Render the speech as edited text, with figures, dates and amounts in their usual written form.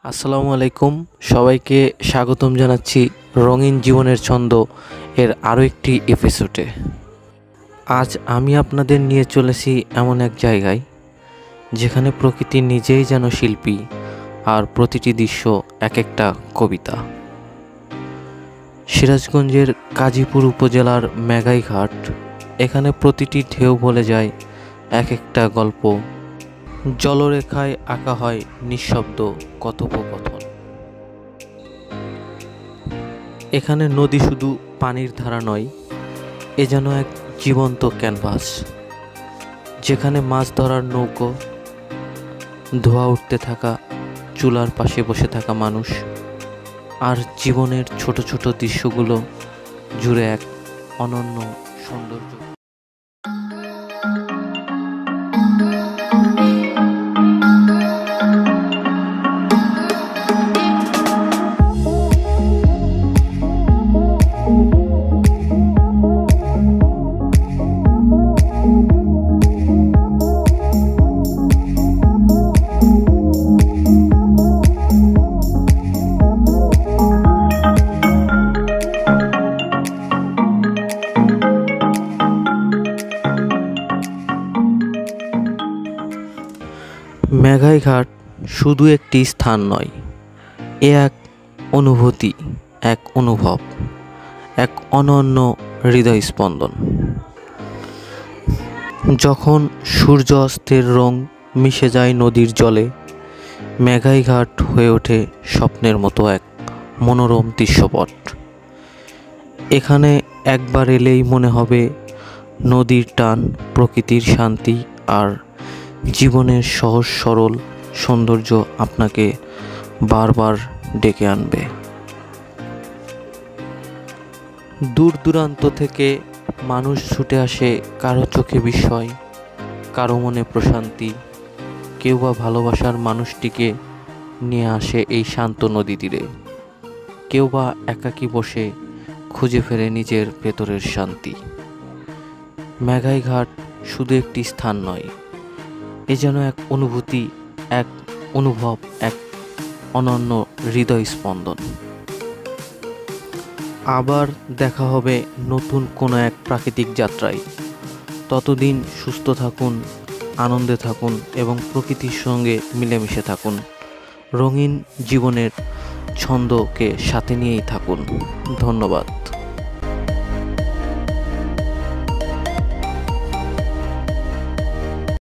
আসসালামু আলাইকুম, সবাইকে স্বাগতম জানাচ্ছি রঙিন জীবনের ছন্দ এর আরও একটি এপিসোডে। আজ আমি আপনাদের নিয়ে চলেছি এমন এক জায়গায় যেখানে প্রকৃতি নিজেই যেন শিল্পী, আর প্রতিটি দৃশ্য এক একটা কবিতা। সিরাজগঞ্জের কাজীপুর উপজেলার মেঘাইঘাট, এখানে প্রতিটি ঢেউ বলে যায় এক একটা গল্প। জলরেখায় আঁকা হয় নিঃশব্দ কথোপকথন। এখানে নদী শুধু পানির ধারা নয়, এ যেন এক জীবন্ত ক্যানভাস, যেখানে মাছ ধরার নৌকো, ধোঁয়া উঠতে থাকা চুলার পাশে বসে থাকা মানুষ, আর জীবনের ছোট ছোট দৃশ্যগুলো জুড়ে এক অনন্য সৌন্দর্য। মেঘাইঘাট শুধু একটি স্থান নয়, এ এক অনুভূতি, এক অনুভব, এক অনন্য হৃদয় স্পন্দন। যখন সূর্য অস্তের রং মিশে যায় নদীর জলে, মেঘাইঘাট হয়ে ওঠে স্বপ্নের মতো এক মনোরম দৃশ্যপট। এখানে একবার এলেই মনে হবে নদীর টান, প্রকৃতির শান্তি আর জীবনের সহজ সরল সৌন্দর্য আপনাকে বারবার ডেকে আনবে। দূর দূরান্ত থেকে মানুষ ছুটে আসে, কারো চোখে বিস্ময়, কারো মনে প্রশান্তি, কেউ বা ভালোবাসার মানুষটিকে নিয়ে আসে এই শান্ত নদী তীরে, কেউ বা একাকী বসে খুঁজে ফেরে নিজের ভেতরের শান্তি। মেঘাইঘাট শুধু একটি স্থান নয়, এ যেন এক অনুভূতি, এক অনুভব, এক অনন্য হৃদয় স্পন্দন। আবার দেখা হবে নতুন কোনো এক প্রাকৃতিক যাত্রায়। ততদিন সুস্থ থাকুন, আনন্দে থাকুন এবং প্রকৃতির সঙ্গে মিলেমিশে থাকুন। রঙিন জীবনের ছন্দকে সাথে নিয়েই থাকুন। ধন্যবাদ।